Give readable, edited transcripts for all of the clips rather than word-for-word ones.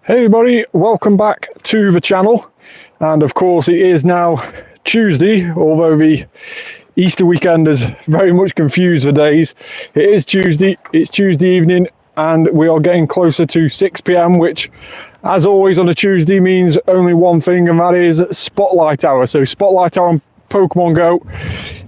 Hey everybody, welcome back to the channel. And of course it is now Tuesday, although the Easter weekend has very much confused the days. It is Tuesday, it's Tuesday evening and we are getting closer to 6 p.m, which as always on a Tuesday means only one thing, and that is Spotlight Hour. So Spotlight Hour on Pokemon Go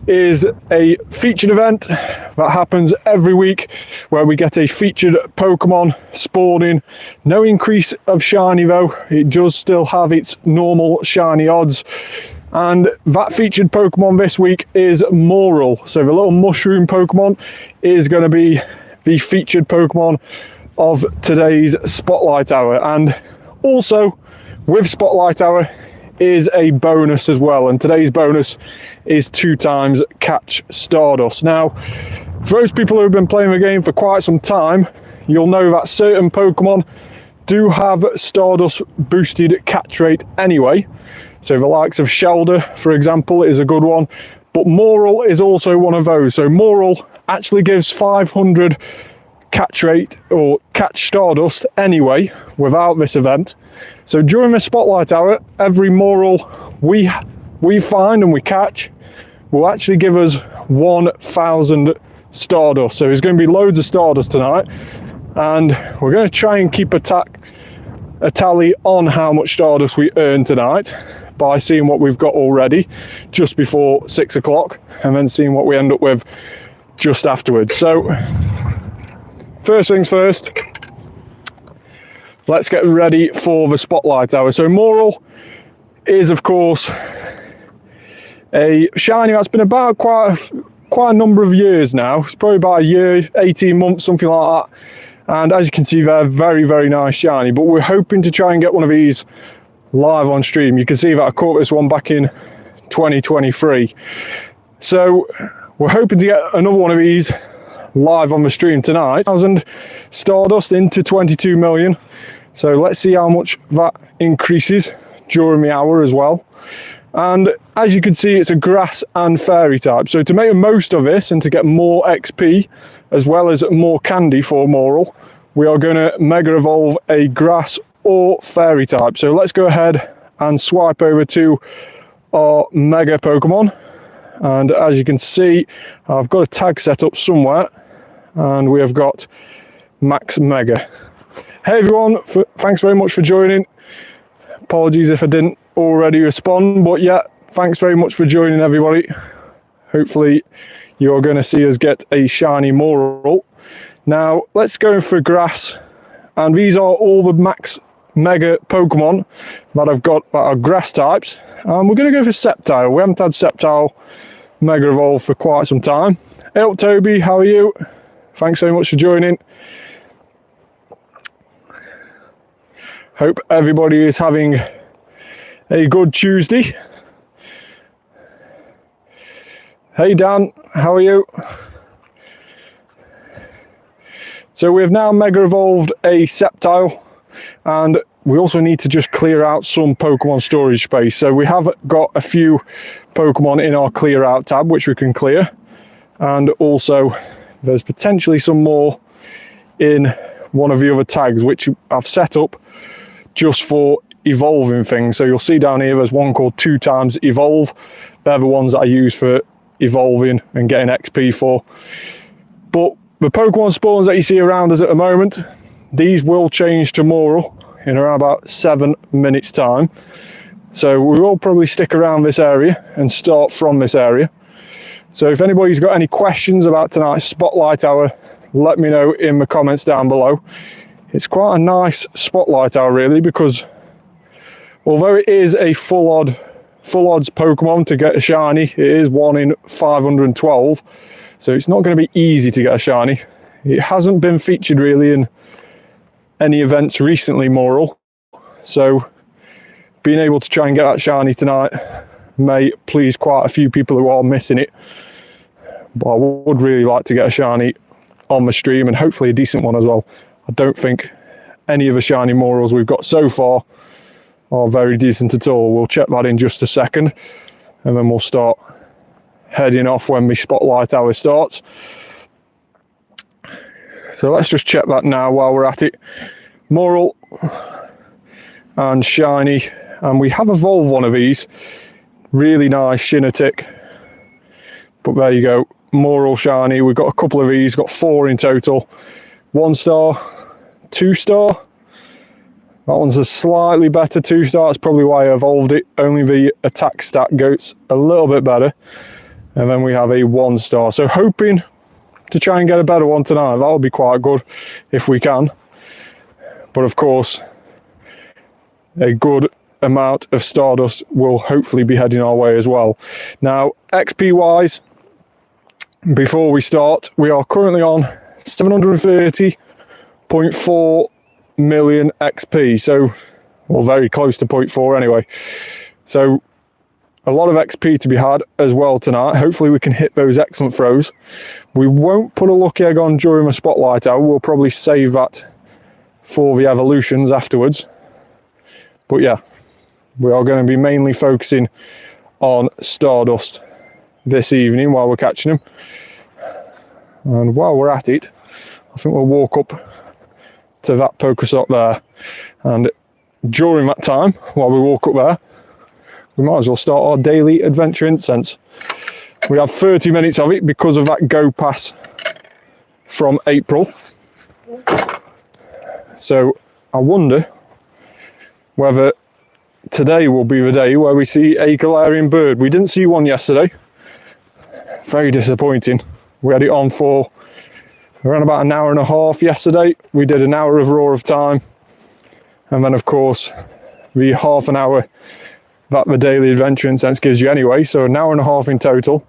is a featured event that happens every week where we get a featured Pokemon spawning. No increase of shiny though, it does still have its normal shiny odds. And that featured Pokemon this week is Morelull. So the little mushroom Pokemon is going to be the featured Pokemon of today's Spotlight Hour. And also with Spotlight Hour is a bonus as well, and today's bonus is 2 times catch Stardust. Now, for those people who have been playing the game for quite some time, you'll know that certain Pokemon do have Stardust boosted catch rate anyway. So the likes of Shelder, for example, is a good one, but Morelull is also one of those. So Morelull actually gives 500 catch rate or catch Stardust anyway without this event. So during the Spotlight Hour, every Morelull we find and we catch will actually give us 1,000 Stardust. So there's going to be loads of Stardust tonight, and we're going to try and keep a tally on how much Stardust we earn tonight by seeing what we've got already just before 6 o'clock and then seeing what we end up with just afterwards. So first things first, let's get ready for the Spotlight Hour. So Morelull is of course a shiny that's been about quite a number of years now. It's probably about a year, 18 months, something like that. And as you can see, they're very, very nice shiny, but we're hoping to try and get one of these live on stream. You can see that I caught this one back in 2023. So we're hoping to get another one of these live on the stream tonight. 1,000 Stardust into 22 million. So let's see how much that increases during the hour as well. And as you can see, it's a grass and fairy type. So to make the most of this and to get more XP as well as more candy for Morelull, we are going to mega evolve a grass or fairy type. So let's go ahead and swipe over to our mega Pokemon. And as you can see, I've got a tag set up somewhere and we have got Max Mega. Hey everyone, thanks very much for joining. Apologies if I didn't already respond, but yeah, thanks very much for joining everybody. Hopefully you're going to see us get a shiny Morelull. Now let's go for grass, and these are all the Max Mega Pokemon that I've got that are grass types. We're going to go for Sceptile. We haven't had Sceptile Mega Evolve for quite some time. Hey up Toby, how are you? Thanks so much for joining. Hope everybody is having a good Tuesday. Hey Dan, how are you? So we have now mega evolved a Sceptile, and we also need to just clear out some Pokemon storage space. So we have got a few Pokemon in our clear out tab which we can clear, and also there's potentially some more in one of the other tags which I've set up just for evolving things. So you'll see down here there's one called 2 times evolve. They're the ones that I use for evolving and getting XP for. But the Pokemon spawns that you see around us at the moment, these will change to Morelull in around about 7 minutes time. So we will probably stick around this area and start from this area. So if anybody's got any questions about tonight's Spotlight Hour, let me know in the comments down below. It's quite a nice Spotlight Hour really, because although it is a full odds Pokemon to get a shiny, it is 1 in 512, so it's not going to be easy to get a shiny. It hasn't been featured really in any events recently, Morelull, so being able to try and get that shiny tonight may please quite a few people who are missing it. But I would really like to get a shiny on the stream, and hopefully a decent one as well. I don't think any of the shiny Morells we've got so far are very decent at all. We'll check that in just a second, and then we'll start heading off when the Spotlight Hour starts. So let's just check that now while we're at it. Morelull and shiny, and we have evolved one of these. Really nice Shinatic. But there you go, Morelull shiny. We've got a couple of these, got 4 in total. 1 star, 2 star. That one's a slightly better 2 star. That's probably why I evolved it. Only the attack stat goes a little bit better. And then we have a 1 star. So hoping to try and get a better one tonight. That would be quite good if we can. But of course, a good amount of Stardust will hopefully be heading our way as well. Now, XP wise, before we start, we are currently on 730.4 million XP, so, well, very close to 0.4 anyway. So a lot of XP to be had as well tonight. Hopefully we can hit those excellent throws. We won't put a lucky egg on during the spotlight hour. We'll probably save that for the evolutions afterwards. But yeah, we are going to be mainly focusing on Stardust this evening while we're catching them. And while we're at it, I think we'll walk up to that Pokestop there, and during that time, while we walk up there, we might as well start our daily adventure incense. We have 30 minutes of it because of that go pass from April. So I wonder whether today will be the day where we see a Galarian bird. We didn't see one yesterday. Very disappointing. We had it on for around about an hour and a half yesterday. We did an hour of Roar of Time, and then of course the half an hour that the daily adventure incense gives you anyway, so an hour and a half in total,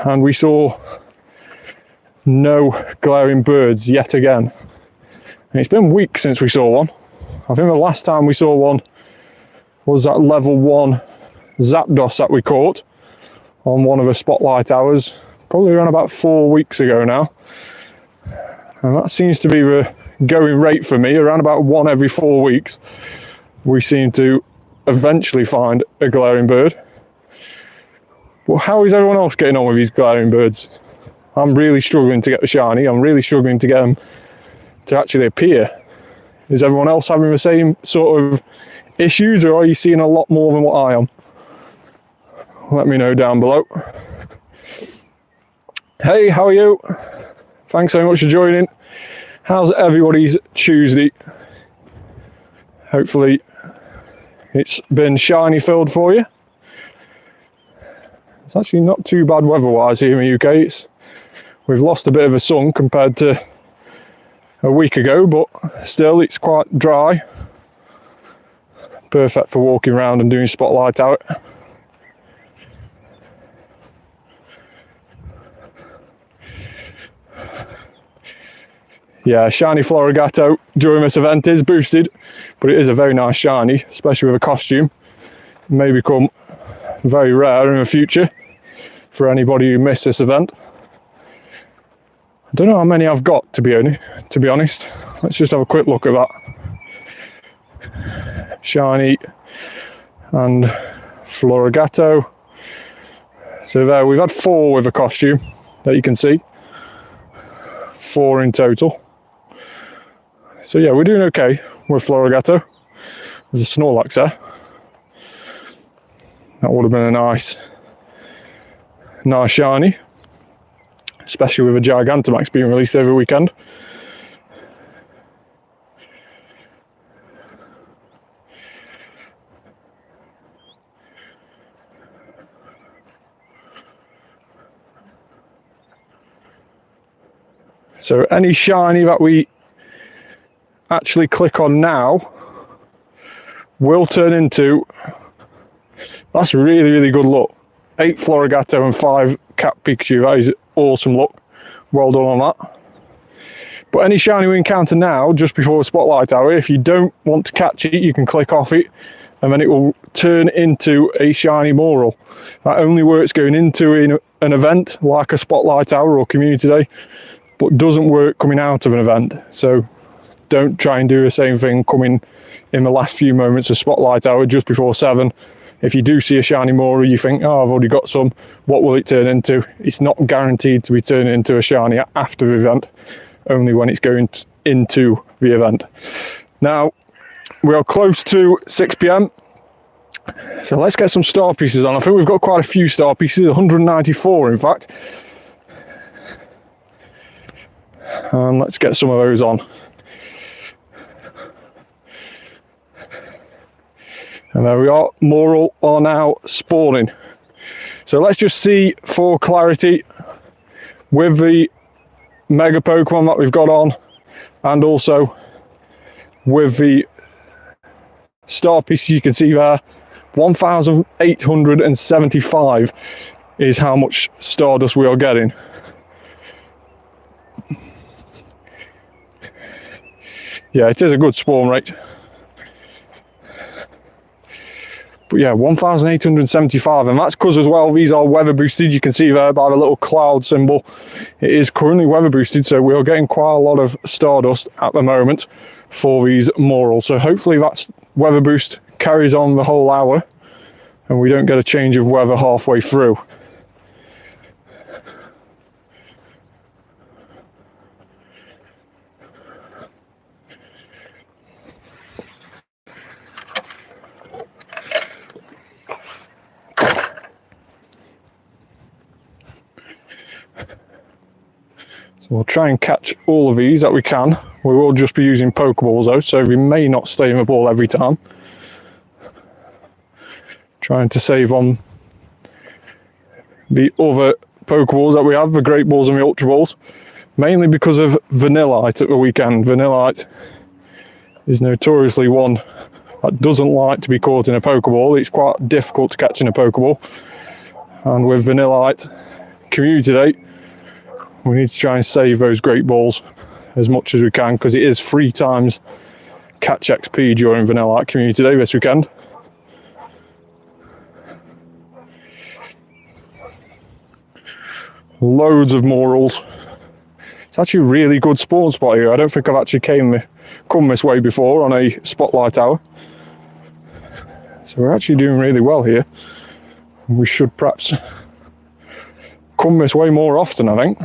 and we saw no Galarian birds yet again. And it's been weeks since we saw one. I think the last time we saw one was that level 1 Zapdos that we caught on one of the spotlight hours, probably around about 4 weeks ago now. And that seems to be the going rate for me. Around about 1 every 4 weeks, we seem to eventually find a Galarian bird. Well, how is everyone else getting on with these Galarian birds? I'm really struggling to get the shiny. I'm really struggling to get them to actually appear. Is everyone else having the same sort of issues, or are you seeing a lot more than what I am? Let me know down below. Hey, how are you? Thanks so much for joining. How's everybody's Tuesday? Hopefully it's been shiny filled for you. It's actually not too bad weather-wise here in the UK. We've lost a bit of the sun compared to a week ago, but still it's quite dry. Perfect for walking around and doing spotlight out. Yeah, shiny Florigato during this event is boosted, but it is a very nice shiny, especially with a costume. It may become very rare in the future for anybody who missed this event. I don't know how many I've got, to be honest. Let's just have a quick look at that. Shiny and Florigato. So there, we've had 4 with a costume that you can see. 4 in total. So yeah, we're doing okay with Florigato. There's a Snorlax there. That would have been a nice shiny, especially with a Gigantamax being released every weekend. So any shiny that we actually click on now will turn into, that's really, really good luck. 8 Florigato and 5 Cat Pikachu. That is awesome luck. Well done on that. But any shiny we encounter now, just before the spotlight hour, if you don't want to catch it, you can click off it, and then it will turn into a shiny Morelull. That only works going into an event like a spotlight hour or community day, but doesn't work coming out of an event. So don't try and do the same thing coming in the last few moments of spotlight hour just before 7. If you do see a shiny Morelull, you think, oh, I've already got some, what will it turn into? It's not guaranteed to be turning into a shiny after the event, only when it's going into the event. Now, we are close to 6 p.m. So let's get some star pieces on. I think we've got quite a few star pieces, 194 in fact. And let's get some of those on. And there we are, Morelull are now spawning. So let's just see for clarity with the Mega Pokemon that we've got on, and also with the star pieces you can see there, 1,875 is how much Stardust we are getting. Yeah, it is a good spawn rate. But yeah, 1,875, and that's because as well, these are weather boosted. You can see there by the little cloud symbol. It is currently weather boosted, so we are getting quite a lot of Stardust at the moment for these Morelull. So hopefully that weather boost carries on the whole hour, and we don't get a change of weather halfway through. So we'll try and catch all of these that we can. We will just be using Pokeballs though, so we may not stay in the ball every time. Trying to save on the other Pokeballs that we have, the Great Balls and the Ultra Balls, mainly because of Vanillite at the weekend. Vanillite is notoriously one that doesn't like to be caught in a Pokeball. It's quite difficult to catch in a Pokeball. And with Vanillite Community Day, we need to try and save those Great Balls as much as we can, because it is 3 times catch XP during Vanillite Community Day this weekend. Loads of Morells. It's actually a really good spawn spot here. I don't think I've actually come this way before on a spotlight hour. So we're actually doing really well here. We should perhaps come this way more often, I think.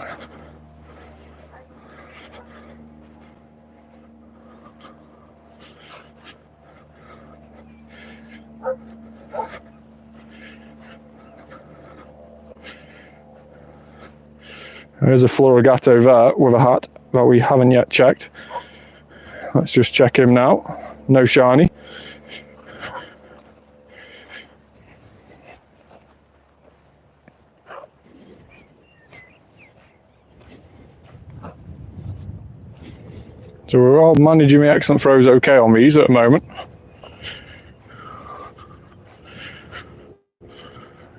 There's a Florigato there with a hat that we haven't yet checked. Let's just check him now. No shiny. So we're all managing the excellent throws okay on these at the moment.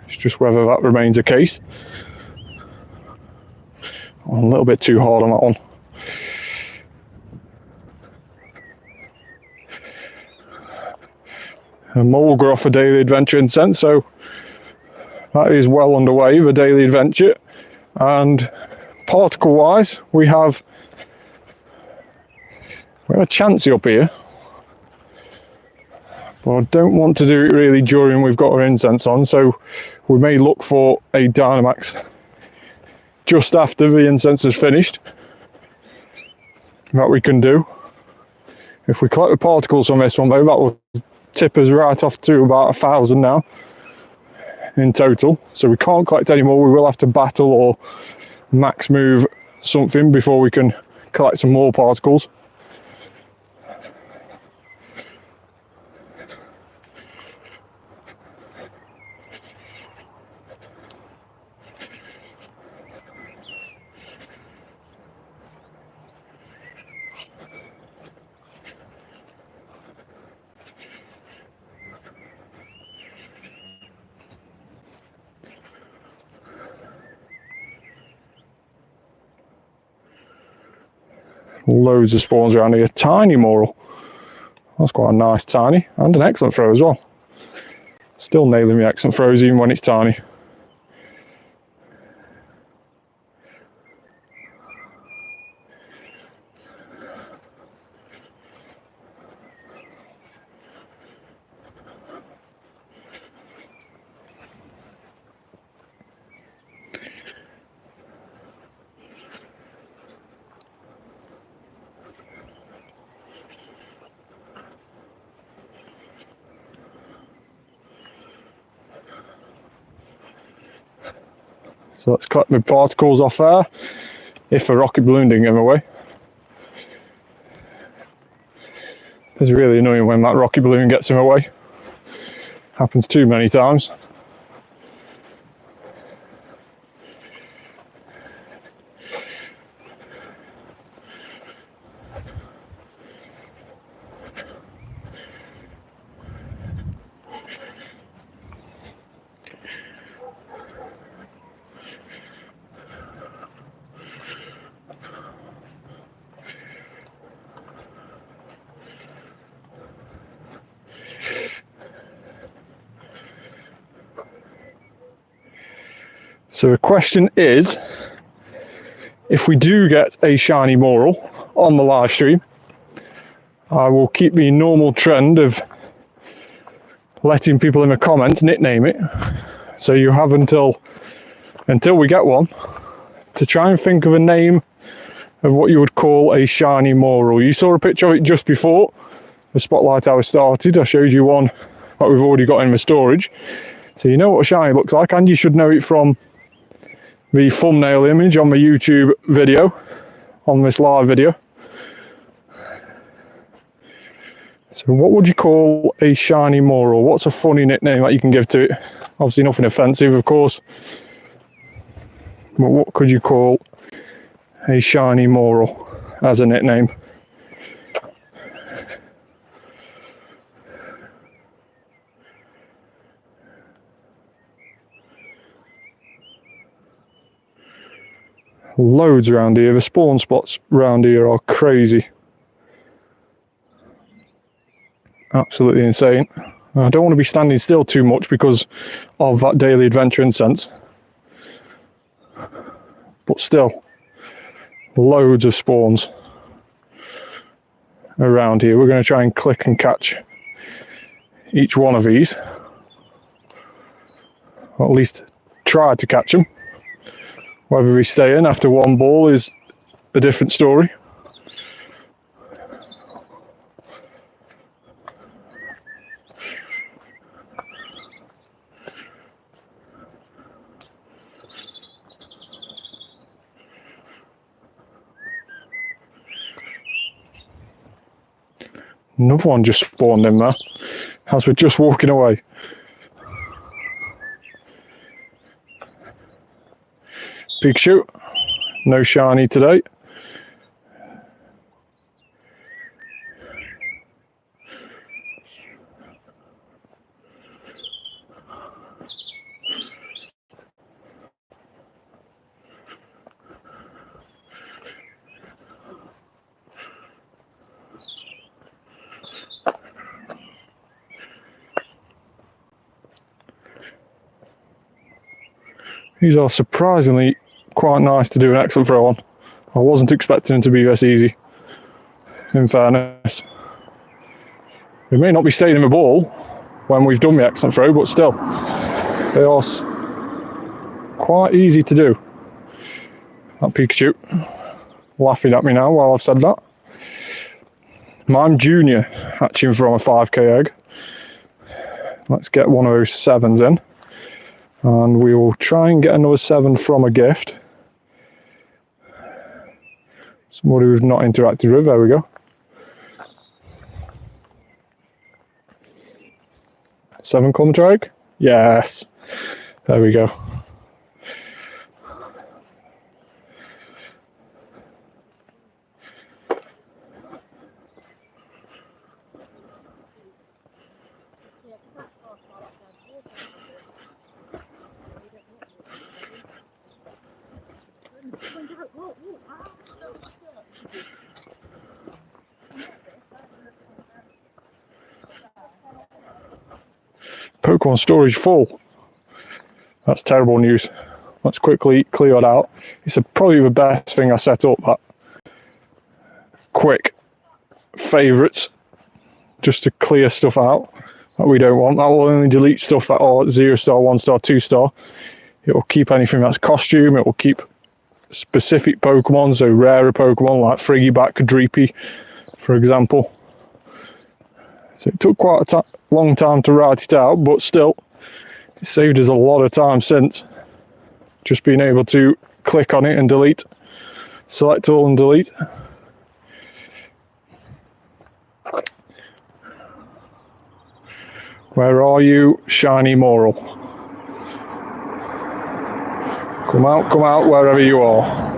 It's just whether that remains the case. A little bit too hard on that one. And Mulgar off a daily adventure Incense, so that is well underway, the daily adventure. And particle wise, we have a Chansey up here, but I don't want to do it really during we've got our Incense on, so we may look for a Dynamax just after the Incense is finished. That we can do. If we collect the particles on this one though, that will tip us right off to about 1,000 now in total. So we can't collect any more. We will have to battle or max move something before we can collect some more particles. Loads of spawns around here. Tiny Morelull. That's quite a nice tiny, and an excellent throw as well. Still nailing the excellent throws even when it's tiny. So let's collect my particles off there, if a rocket balloon didn't get in my way. It's really annoying when that rocket balloon gets in my way. Happens too many times. So the question is, if we do get a shiny Morelull on the live stream, I will keep the normal trend of letting people in the comments nickname it. So you have until we get one to try and think of a name of what you would call a shiny Morelull. You saw a picture of it just before the spotlight hour started. I showed you one that we've already got in the storage. So you know what a shiny looks like, and you should know it from the thumbnail image on the YouTube video, on this live video. So what would you call a shiny Morelull? What's a funny nickname that you can give to it? Obviously nothing offensive, of course. But what could you call a shiny Morelull as a nickname? Loads around here. The spawn spots around here are crazy. Absolutely insane. I don't want to be standing still too much because of that daily adventure incense. But still, loads of spawns around here. We're going to try and click and catch each one of these. Or at least try to catch them. Whether we stay in after one ball is a different story. Another one just spawned in there as we're just walking away. Pikachu, no shiny today. These are surprisingly quite nice to do an excellent throw on. I wasn't expecting them to be this easy, in fairness. We may not be staying in the ball when we've done the excellent throw, but still, they are quite easy to do. That Pikachu laughing at me now while I've said that. I'm Junior hatching from a 5k egg. Let's get one of those 7s in. And we will try and get another 7 from a gift. Somebody we've not interacted with, there we go. 7 kilometre egg? Yes. There we go. Pokémon storage full. That's terrible news. Let's quickly clear it out. It's probably the best thing I set up, that quick favourites, just to clear stuff out that we don't want. That will only delete stuff that are 0 star, 1 star, 2 star. It will keep anything that's costume. It will keep specific Pokemon, so rarer Pokemon like Frigiback, Dreepy, for example. So it took quite a long time to write it out, but still, it saved us a lot of time since. just being able to click on it and delete. Select all and delete. Where are you, shiny Morelull? Come out, wherever you are.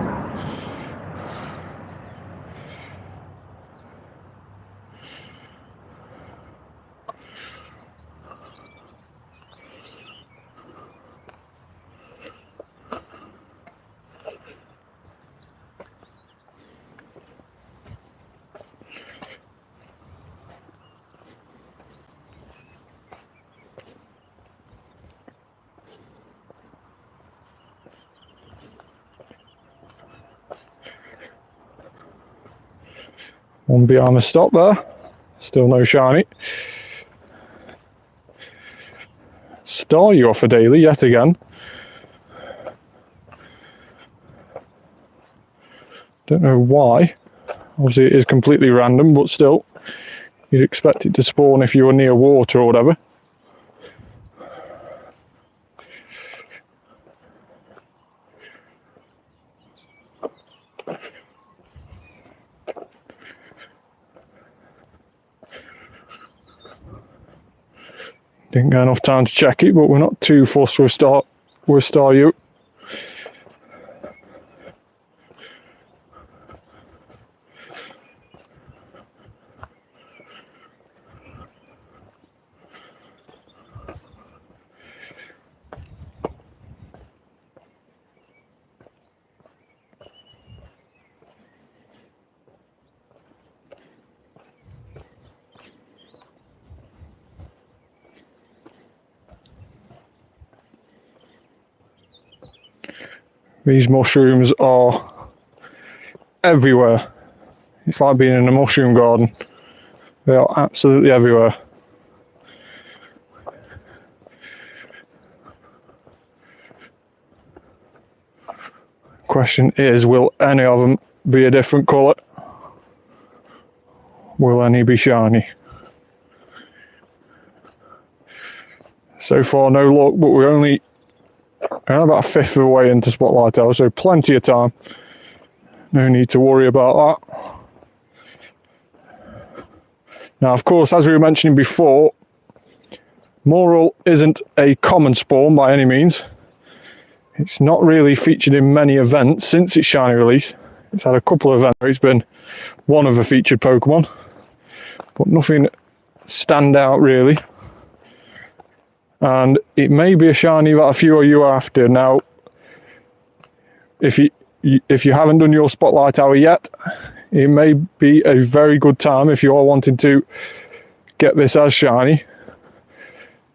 One behind the stop there. Still no shiny. Star you off a daily yet again. Don't know why. Obviously it is completely random, but still, you'd expect it to spawn if you were near water or whatever. Didn't get enough time to check it, but we're not too fussed with Star you. These mushrooms are everywhere. It's like being in a mushroom garden. They are absolutely everywhere. Question is, will any of them be a different colour? Will any be shiny? So far no luck, but we're only about a fifth of the way into Spotlight Hour, so plenty of time. No need to worry about that. Now, of course, as we were mentioning before, Morelull isn't a common spawn by any means. It's not really featured in many events since its shiny release. It's had a couple of events where it's been one of the featured Pokemon, but nothing stand out really. And it may be a shiny that a few of you are after. Now, if you haven't done your Spotlight Hour yet, it may be a very good time, if you are wanting to get this as shiny,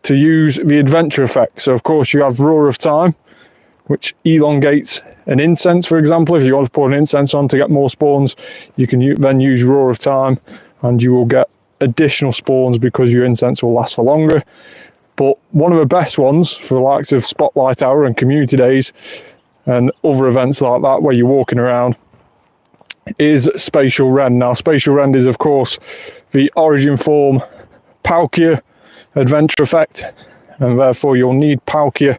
to use the adventure effect. So of course you have Roar of Time, which elongates an Incense, for example. If you want to put an Incense on to get more spawns, you can then use Roar of Time and you will get additional spawns because your Incense will last for longer. But one of the best ones for the likes of Spotlight Hour and Community Days and other events like that where you're walking around is Spatial Rend. Now, Spatial Rend is, of course, the origin form Palkia adventure effect, and therefore you'll need Palkia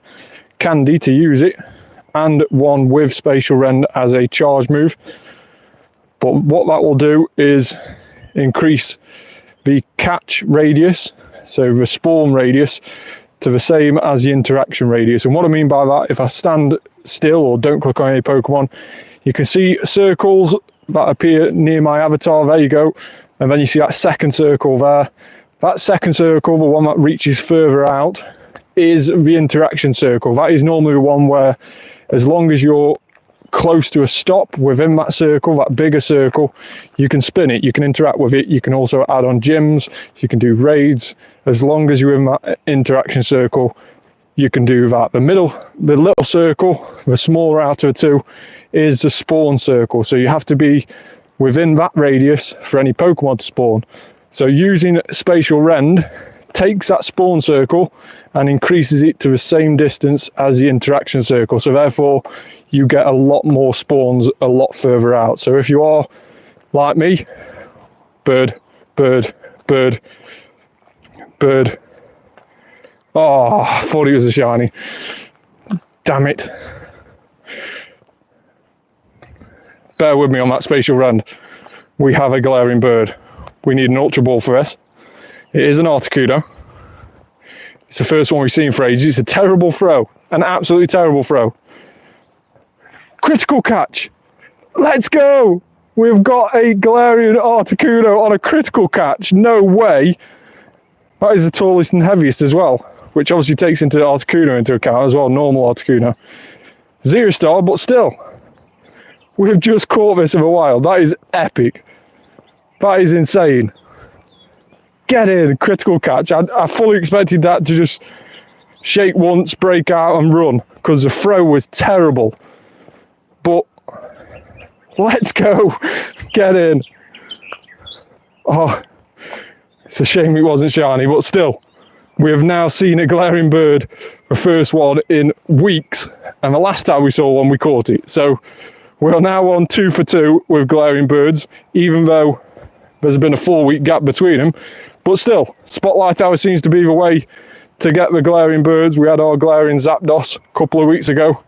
Candy to use it, and one with Spatial Rend as a charge move. But what that will do is increase the catch radius, so the spawn radius, to the same as the interaction radius. And what I mean by that, if I stand still or don't click on any Pokemon, you can see circles that appear near my avatar. There you go. And then you see that second circle there. That second circle, the one that reaches further out, is the interaction circle. That is normally the one where, as long as you're close to a stop within that circle, that bigger circle, you can spin it, you can interact with it, you can also add on gyms, you can do raids. As long as you're in that interaction circle, you can do that. The little circle, the smaller out of the two, is the spawn circle. So you have to be within that radius for any Pokemon to spawn. So using Spatial Rend takes that spawn circle and increases it to the same distance as the interaction circle. So therefore you get a lot more spawns a lot further out. So if you are like me, bird, bird, bird, bird. Oh, I thought it was a shiny. Damn it. Bear with me on that spatial rend. We have a glaring bird. We need an ultra ball for this. It is an Articuno. It's the first one we've seen for ages. It's a terrible throw, an absolutely terrible throw. Critical catch. Let's go. We've got a Galarian Articuno on a critical catch. No way. That is the tallest and heaviest as well, which obviously takes into Articuno into account as well, normal Articuno. 0 star, but still. We've just caught this in the wild. That is epic. That is insane. Get in, critical catch. I fully expected that to just shake once, break out and run, because the throw was terrible. But let's go. Get in. Oh, it's a shame it wasn't shiny, but still. We have now seen a glaring bird, the first one in weeks, and the last time we saw one, we caught it. So we're now on 2 for 2 with glaring birds, even though there's been a 4-week gap between them. But still, Spotlight Hour seems to be the way to get the glaring birds. We had our glaring Zapdos a couple of weeks ago,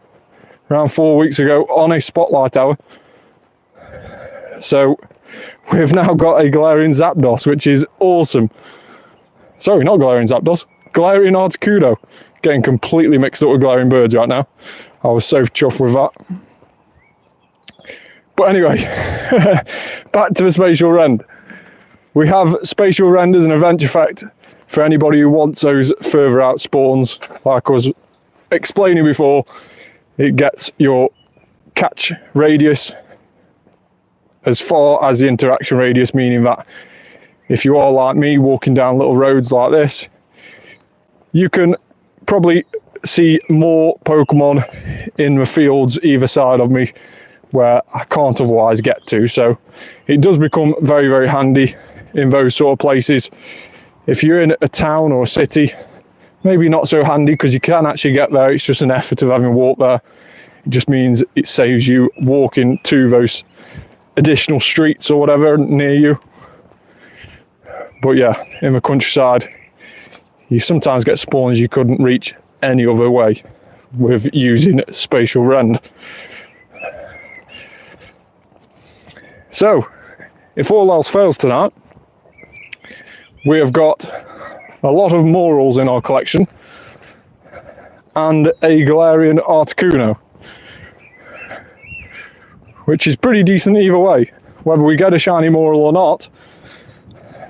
around 4 weeks ago, on a Spotlight Hour. So we've now got a glaring Zapdos, which is awesome. Sorry, not glaring Zapdos, glaring Articuno. Getting completely mixed up with glaring birds right now. I was so chuffed with that. But anyway, back to the spatial rend. We have spatial rend as an event effect for anybody who wants those further out spawns. Like I was explaining before, it gets your catch radius as far as the interaction radius, meaning that if you are like me, walking down little roads like this, you can probably see more Pokemon in the fields either side of me where I can't otherwise get to. So it does become very, very handy in those sort of places. If you're in a town or a city, maybe not so handy because you can actually get there. It's just an effort of having walked there. It just means it saves you walking to those additional streets or whatever near you. But yeah, in the countryside, you sometimes get spawns you couldn't reach any other way with using spatial rend. So, if all else fails tonight, we have got a lot of Morells in our collection and a Galarian Articuno, which is pretty decent either way. Whether we get a shiny Morelull or not,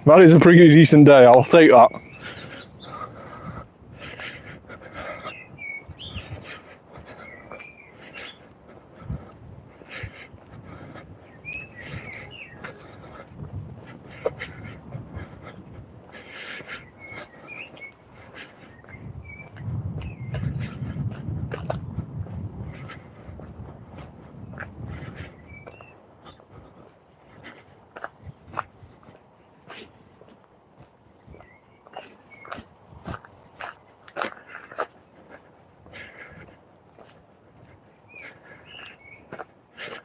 that is a pretty decent day, I'll take that.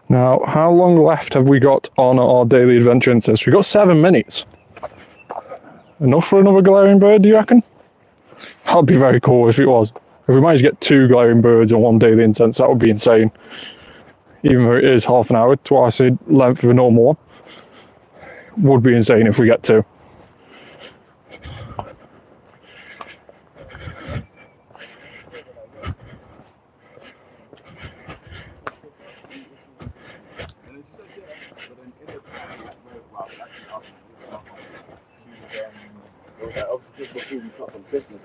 Now, how long left have we got on our daily adventure Incense? We've got 7 minutes. Enough for another Galarian bird, do you reckon? That'd be very cool if it was. If we managed to get 2 Galarian birds on one daily Incense, that would be insane. Even though it is half an hour, twice the length of a normal one. Would be insane if we get 2. Obviously, just before we cut some business,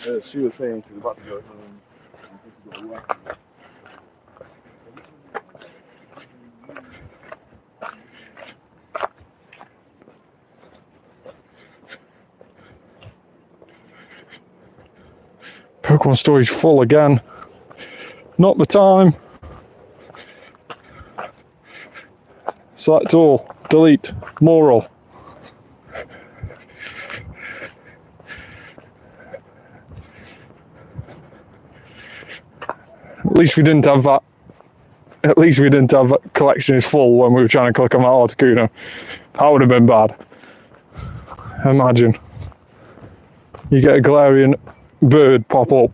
so she was saying she was about to go home and to go work. Pokemon storage full again. Not the time. Select all. Delete. Morelull. At least we didn't have that. At least we didn't have that collection is full when we were trying to click on that Articuno. That would have been bad. Imagine. You get a Galarian bird pop up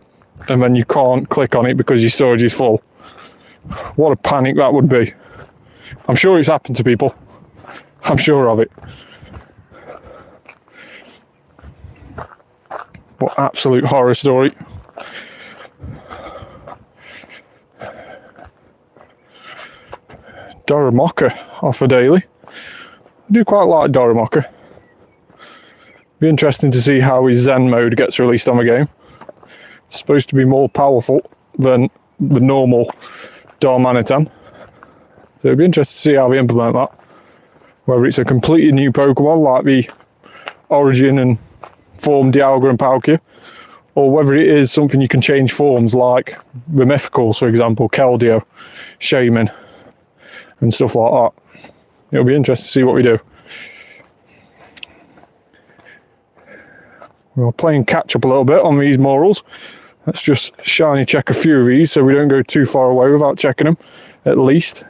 and then you can't click on it because your storage is full. What a panic that would be. I'm sure it's happened to people. I'm sure of it. What absolute horror story. Doromoka off a daily. I do quite like Doromoka. Be interesting to see how his Zen mode gets released on the game. It's supposed to be more powerful than the normal Darmanitan. So it'd be interesting to see how they implement that. Whether it's a completely new Pokemon like the Origin and Form Dialga and Palkia, or whether it is something you can change forms like the Mythicals, for example, Keldeo, Shaman, and stuff like that. It'll be interesting to see what we do. We're playing catch up a little bit on these Morelull. Let's just shiny check a few of these so we don't go too far away without checking them, at least.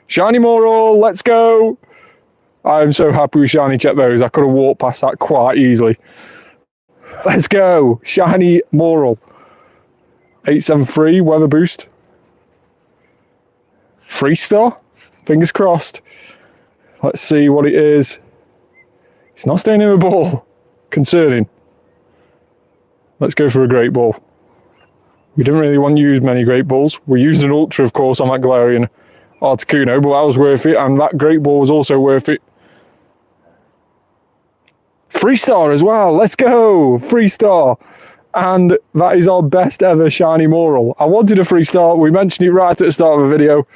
Shiny Morelull, let's go! I'm so happy we shiny checked those. I could have walked past that quite easily. Let's go! Shiny Morelull. 873, weather boost. 3-star? Fingers crossed. Let's see what it is. It's not staying in the ball. Concerning. Let's go for a great ball. We didn't really want to use many great balls. We used an ultra, of course, on that Galarian Articuno, but that was worth it, and that great ball was also worth it. 3-star as well. Let's go! 3-star. And that is our best ever shiny Morelull. I wanted a 3-star. We mentioned it right at the start of the video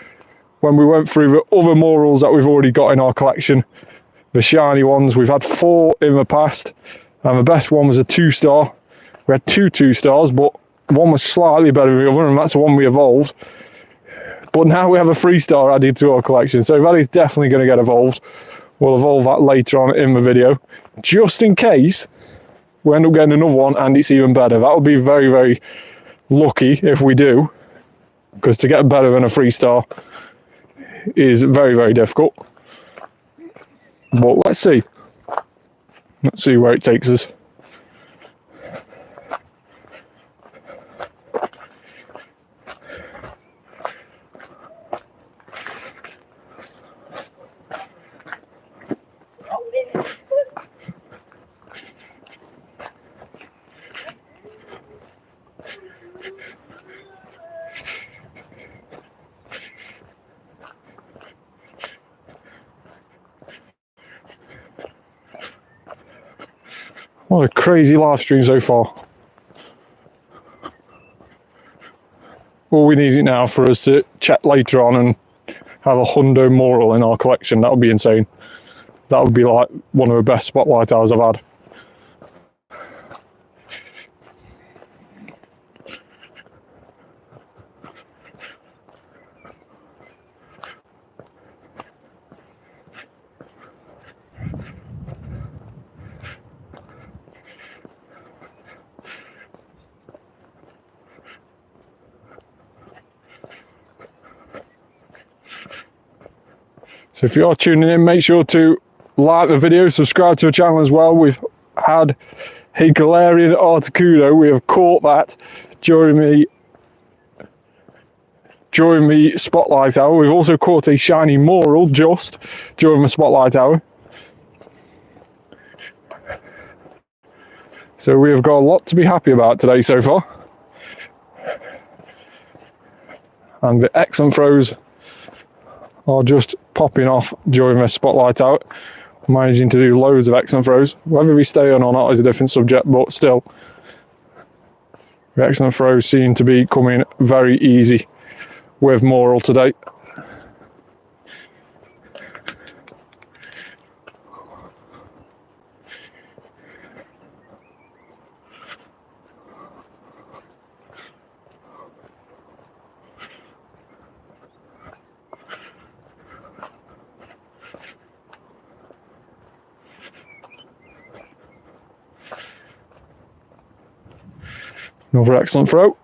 when we went through the other Morells that we've already got in our collection. The shiny ones. We've had 4 in the past, and the best one was a 2-star. We had 2 2-stars, but one was slightly better than the other, and that's the one we evolved. But now we have a 3-star added to our collection, so that is definitely going to get evolved. We'll evolve that later on in the video, just in case we end up getting another one and it's even better. That would be very, very lucky if we do, because to get better than a 3-star is very, very difficult. But let's see. Let's see where it takes us. What a crazy live stream so far. All we need it now for us to check later on and have a Hundo Morelull in our collection. That would be insane. That would be like one of the best spotlight hours I've had. So if you are tuning in, make sure to like the video, subscribe to the channel as well. We've had a Galarian Articuno. We have caught that during the Spotlight Hour. We've also caught a shiny Morelull just during the Spotlight Hour. So we have got a lot to be happy about today so far. And the excellent throws are just popping off during the Spotlight Hour. Managing to do loads of excellent throws. Whether we stay on or not is a different subject, but still, the excellent throws seem to be coming very easy with Morelull today. Another excellent throw.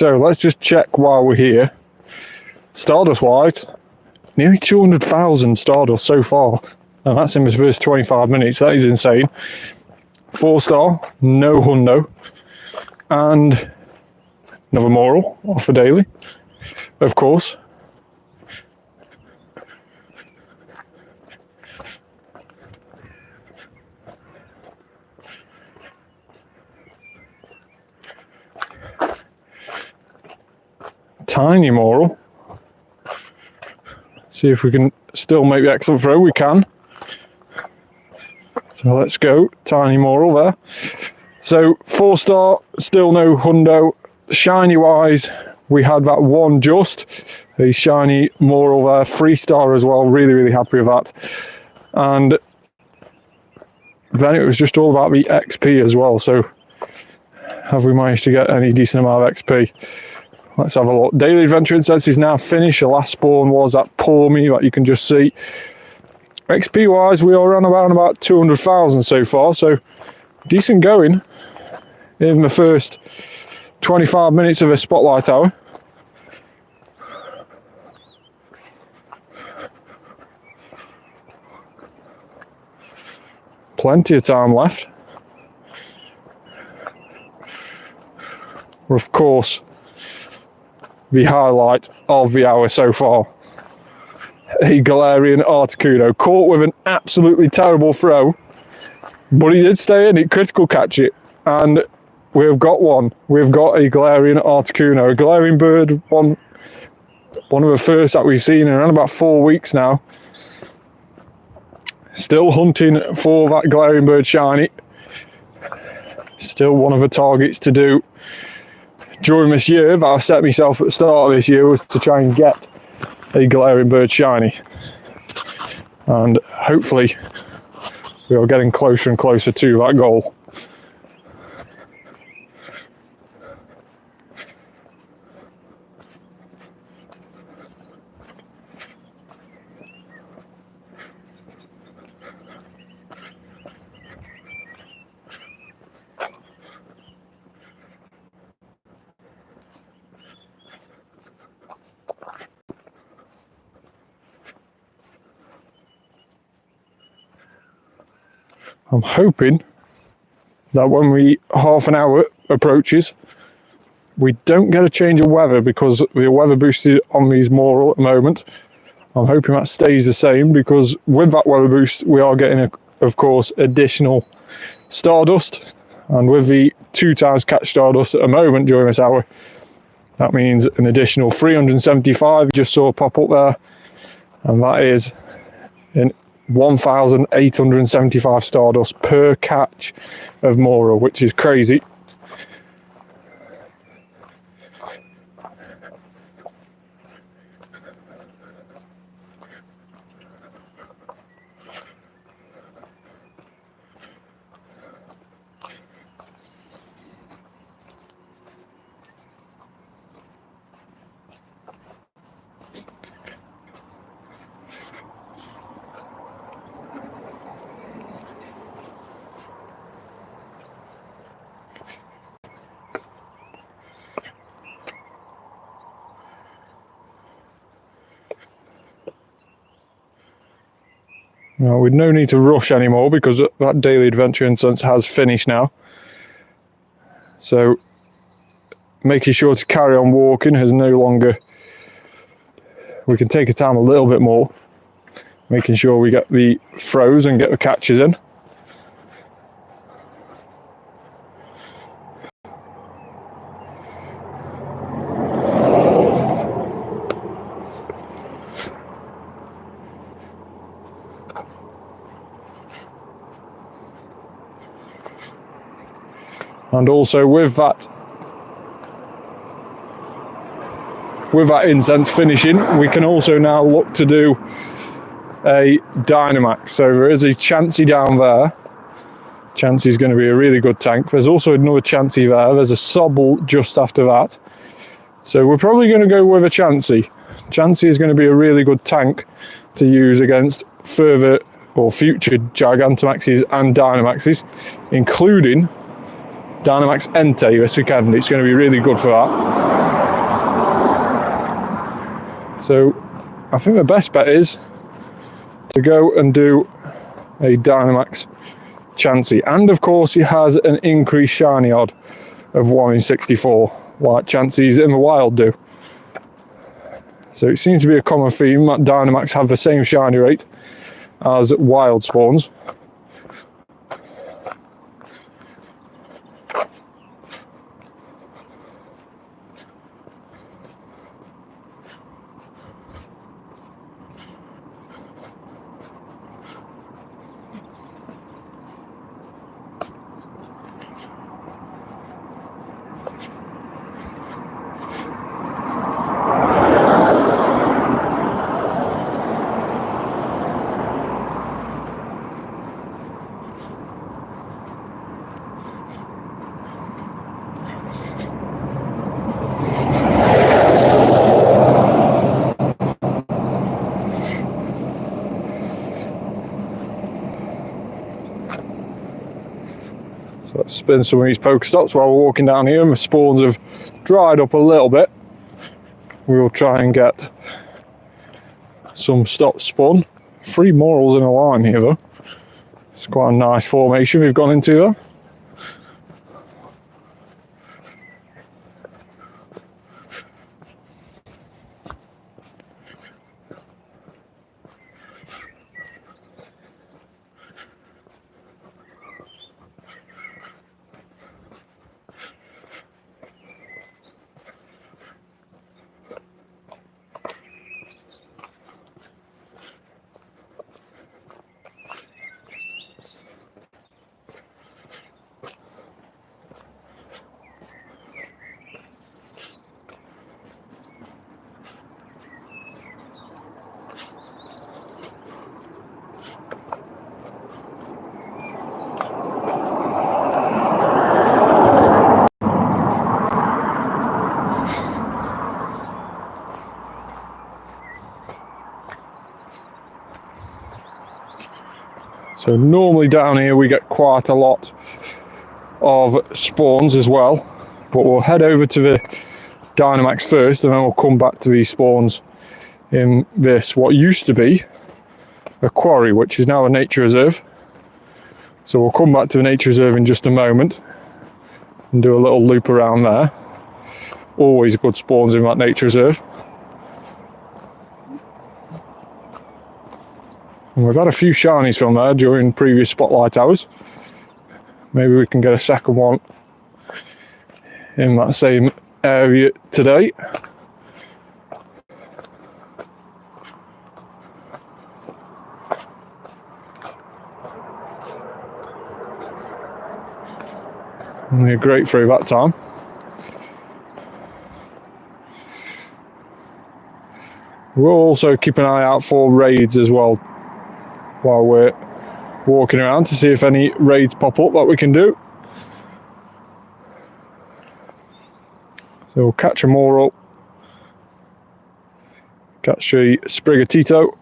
So let's just check while we're here. Stardust wise, nearly 200,000 Stardust so far. And that's in his first 25 minutes. That is insane. 4-star, no hundo. And another Morelull off a daily, of course. Tiny Morelull. See if we can still make the excellent throw. We can. So let's go. Tiny Morelull there. So 4-star, still no hundo. Shiny wise, we had that one just. A shiny Morelull there. 3-star as well. Really, really happy with that. And then it was just all about the XP as well. So have we managed to get any decent amount of XP? Let's have a look. Daily Adventure Incense is now finished. The last spawn was at Pokémon that you can just see. XP wise, we are on around about 200,000 so far. So decent going in the first 25 minutes of a spotlight hour. Plenty of time left. Of course, the highlight of the hour so far. A Galarian Articuno, caught with an absolutely terrible throw, but he did stay in it, critical catch it, and we've got one. We've got a Galarian Articuno, a Galarian bird, one of the first that we've seen in around about 4 weeks now. Still hunting for that Galarian bird shiny. Still one of the targets to do during this year that I set myself at the start of this year was to try and get a Galarian bird shiny. And hopefully we are getting closer and closer to that goal. I'm hoping that when we half an hour approaches, we don't get a change of weather, because the weather boosted on these Morelull at the moment. I'm hoping that stays the same, because with that weather boost, we are getting, of course, additional Stardust. And with the 2 times catch Stardust at the moment during this hour, that means an additional 375. You just saw pop up there. And that is in 1,875 Stardust per catch of Morelull, which is crazy. Now, we've no need to rush anymore, because that Daily Adventure Incense has finished now. So making sure to carry on walking has no longer... We can take our time a little bit more, making sure we get the throws and get the catches in. And also with that incense finishing, we can also now look to do a Dynamax. So there is a Chansey down there. Chansey's going to be a really good tank. There's also another Chansey there. There's a Sobble just after that. So we're probably going to go with a Chansey. Chansey is going to be a really good tank to use against further or future Gigantamaxes and Dynamaxes, including Dynamax Entei this weekend. It's going to be really good for that. So I think the best bet is to go and do a Dynamax Chansey. And of course he has an increased shiny odd of 1 in 64, like Chanseys in the wild do. So it seems to be a common theme that Dynamax have the same shiny rate as wild spawns. So let's spin some of these Pokestops while we're walking down here, and the spawns have dried up a little bit. We'll try and get some stops spun. 3 Morels in a line here though. It's quite a nice formation we've gone into though. So normally down here we get quite a lot of spawns as well, but we'll head over to the Dynamax first and then we'll come back to these spawns in this, what used to be a quarry, which is now a nature reserve. So we'll come back to the nature reserve in just a moment and do a little loop around there. Always good spawns in that nature reserve. And we've had a few shinies from there during previous spotlight hours. Maybe we can get a second one in that same area today. Only a grapefruit that time. We'll also keep an eye out for raids as well while we're walking around to see if any raids pop up that we can do. So we'll catch a Morelull, catch a Sprigatito,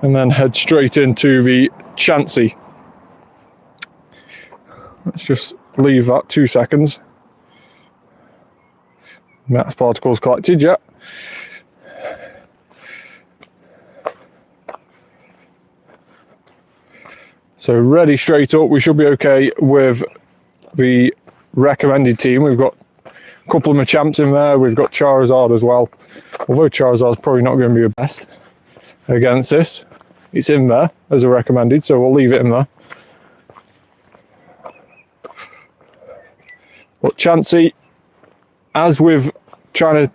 and then head straight into the Chansey. Let's just leave that 2 seconds. Max particles collected yet. So ready straight up, we should be okay with the recommended team. We've got a couple of Machamps in there, we've got Charizard as well. Although Charizard's probably not going to be the best against this. It's in there as a recommended, so we'll leave it in there. But Chansey, as with trying to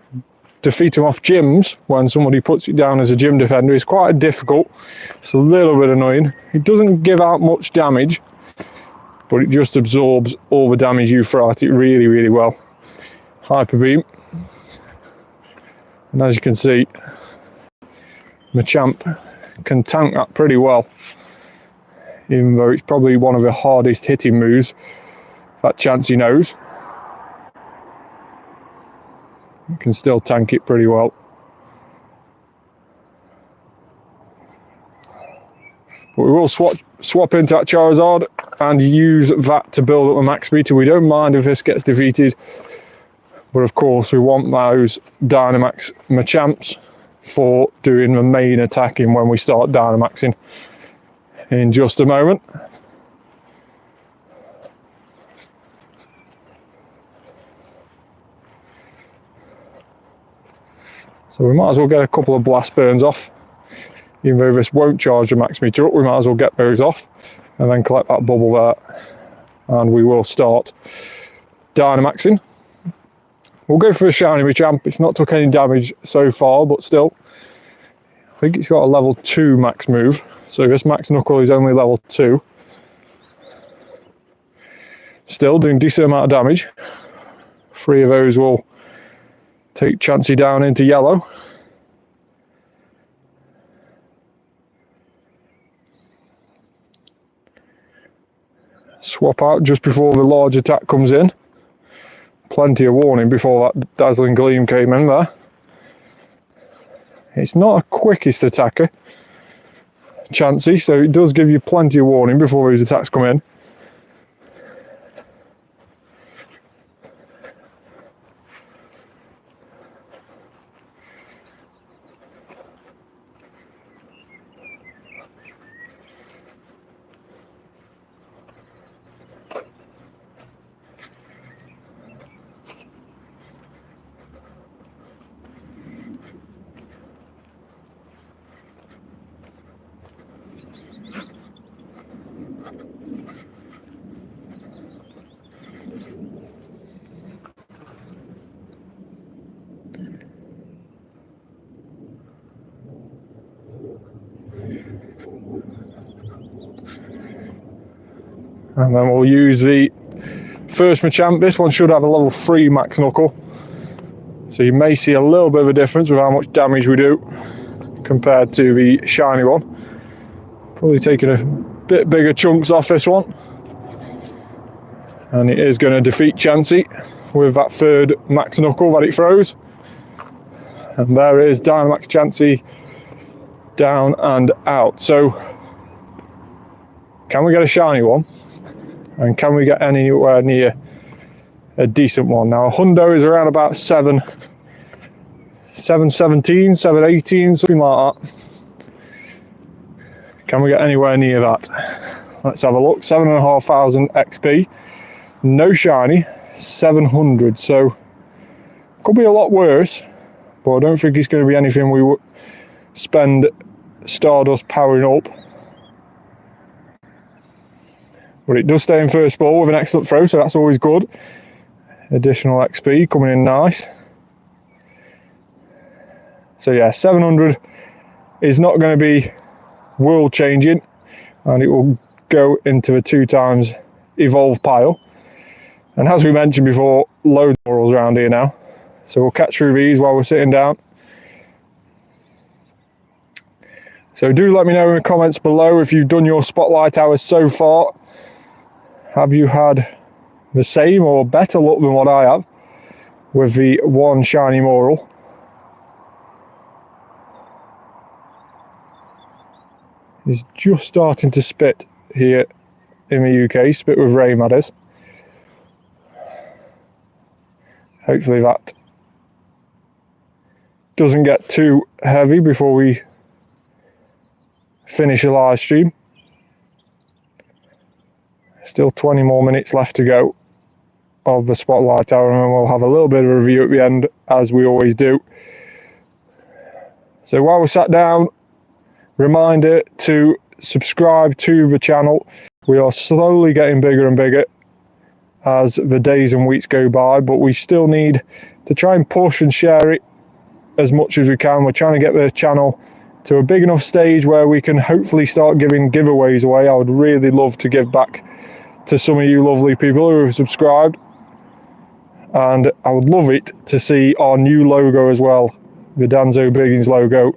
defeat him off gyms, when somebody puts it down as a gym defender, is quite difficult. It's a little bit annoying. It doesn't give out much damage, but it just absorbs all the damage you throw at it really, really well. Hyper Beam. And as you can see, Machamp can tank that pretty well, even though it's probably one of the hardest hitting moves that Chansey knows. You can still tank it pretty well. But we will swap swap into that Charizard and use that to build up the max meter. We don't mind if this gets defeated, but of course we want those Dynamax Machamps for doing the main attacking when we start Dynamaxing in just a moment. So we might as well get a couple of blast burns off. Even though this won't charge the max meter up, we might as well get those off and then collect that bubble there. And we will start Dynamaxing. We'll go for a shiny Machamp. It's not took any damage so far, but still. I think it's got a level 2 max move. So this max knuckle is only level 2. Still doing a decent amount of damage. 3 of those will take Chansey down into yellow. Swap out just before the large attack comes in. Plenty of warning before that Dazzling Gleam came in there. It's not a quickest attacker, Chansey, so it does give you plenty of warning before those attacks come in. And then we'll use the first Machamp. This one should have a level 3 max knuckle. So you may see a little bit of a difference with how much damage we do compared to the shiny one. Probably taking a bit bigger chunks off this one. And it is going to defeat Chansey with that third max knuckle that it throws. And there is Dynamax Chansey down and out. So can we get a shiny one? And can we get anywhere near a decent one? Now, a hundo is around about 717, 718, something like that. Can we get anywhere near that? Let's have a look. 7,500 XP. No shiny. 700. So, could be a lot worse. But I don't think it's going to be anything we would spend Stardust powering up. But it does stay in first ball with an excellent throw, so that's always good. Additional XP coming in nice. So yeah, 700 is not going to be world changing, and it will go into a 2 times evolve pile. And as we mentioned before, loads of morals around here now. So we'll catch through these while we're sitting down. So do let me know in the comments below if you've done your spotlight hours so far. Have you had the same or better luck than what I have with the one shiny Morelull? He's just starting to spit here in the UK, spit with rain, that is. Hopefully that doesn't get too heavy before we finish the live stream. Still 20 more minutes left to go of the spotlight hour, and we'll have a little bit of a review at the end, as we always do. So while we're sat down, reminder to subscribe to the channel. We are slowly getting bigger and bigger as the days and weeks go by, but we still need to try and push and share it as much as we can. We're trying to get the channel to a big enough stage where we can hopefully start giving giveaways away. I would really love to give back to some of you lovely people who have subscribed, and I would love it to see our new logo as well, the Danzo Biggins logo,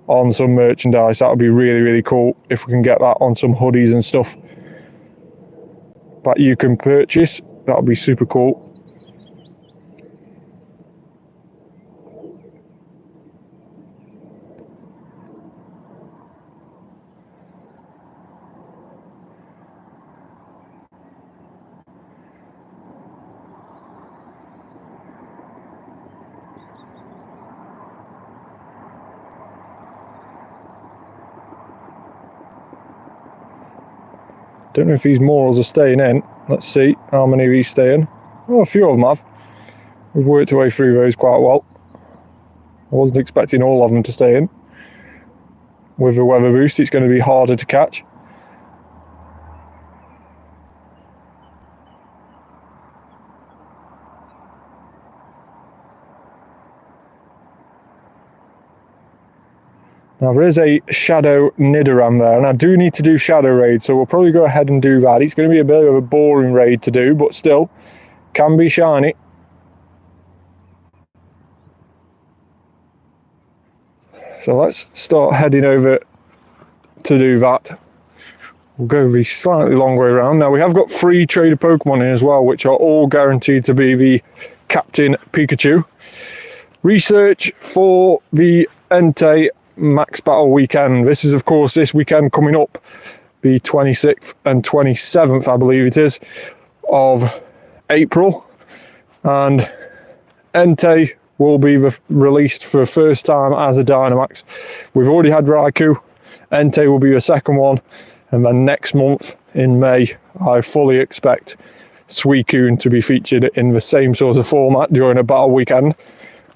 on some merchandise. That would be really, really cool if we can get that on some hoodies and stuff that you can purchase. That would be super cool. Don't know if these Morels are staying in. Let's see how many of these stay in. Oh, a few of them have. We've worked our way through those quite well. I wasn't expecting all of them to stay in. With the weather boost, it's going to be harder to catch. Now there is a shadow Nidoran there, and I do need to do shadow raid, so we'll probably go ahead and do that. It's going to be a bit of a boring raid to do, but still can be shiny. So let's start heading over to do that. We'll go the slightly long way around. Now we have got 3 trader Pokemon in as well, which are all guaranteed to be the Captain Pikachu. Research for the Entei Max Battle weekend. This is of course this weekend coming up, the 26th and 27th, I believe it is, of April. And Entei will be released for the first time as a Dynamax. We've already had Raikou. Entei will be the second one, and then next month in May I fully expect Suicune to be featured in the same sort of format during a battle weekend.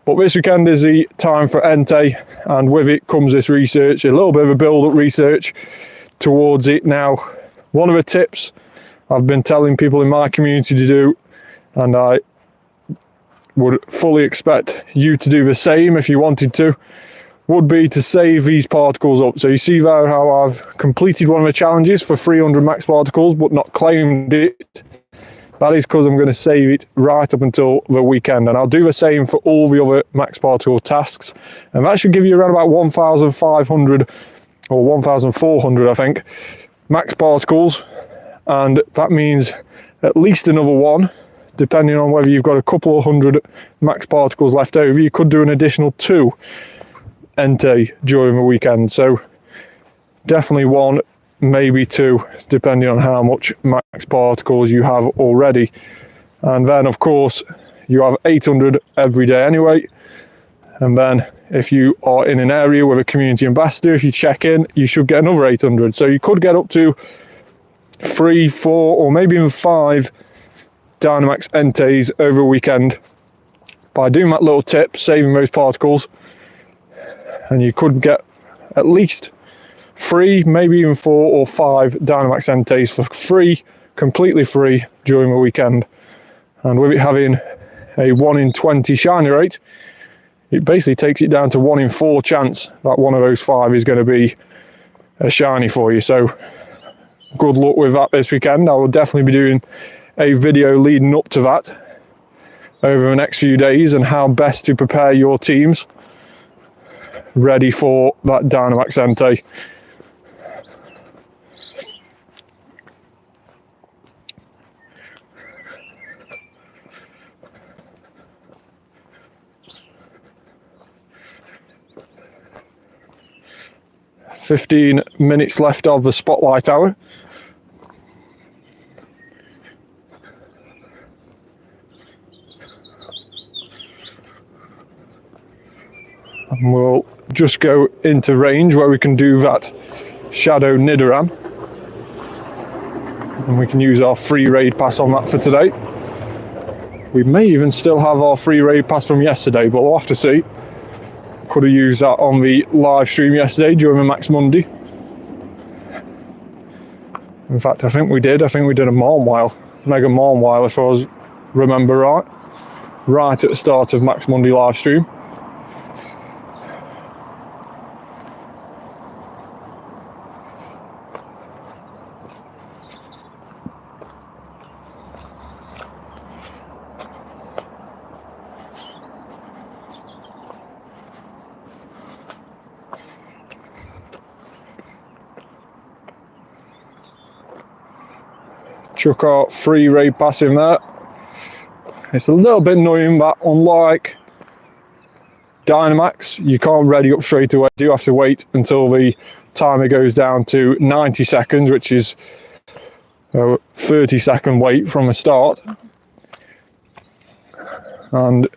But this weekend is the time for Entei, and with it comes this research, a little bit of a build-up research towards it. Now, one of the tips I've been telling people in my community to do, and I would fully expect you to do the same if you wanted to, would be to save these particles up. So you see there how I've completed one of the challenges for 300 max particles but not claimed it. That is because I'm going to save it right up until the weekend, and I'll do the same for all the other max particle tasks, and that should give you around about 1,500 or 1,400 I think max particles, and that means at least another one, depending on whether you've got a couple of hundred max particles left over. You could do an additional 2 Entei during the weekend, so definitely 1, maybe 2, depending on how much max particles you have already. And then of course you have 800 every day anyway, and then if you are in an area with a community ambassador, if you check in, you should get another 800. So you could get up to 3, 4 or maybe even 5 Dynamax Enteis over a weekend by doing that little tip, saving those particles, and you could get at least 3, maybe even 4 or 5 Dynamax Enteis for free, completely free during the weekend. And with it having a 1 in 20 shiny rate, it basically takes it down to 1 in 4 chance that one of those 5 is going to be a shiny for you. So good luck with that this weekend. I will definitely be doing a video leading up to that over the next few days, and how best to prepare your teams ready for that Dynamax Entei. "15 minutes left of the spotlight hour." And we'll just go into range where we can do that Shadow Nidoran, and we can use our free raid pass on that for today. We may even still have our free raid pass from yesterday, but we'll have to see. Could have used that on the live stream yesterday during the Max Monday. In fact, I think we did. I think we did a Morelull, Mega Morelull, if I remember right at the start of Max Monday live stream. Chuck our free raid pass in there. It's a little bit annoying that unlike Dynamax, you can't ready up straight away. You have to wait until the timer goes down to 90 seconds, which is a 30-second wait from the start. And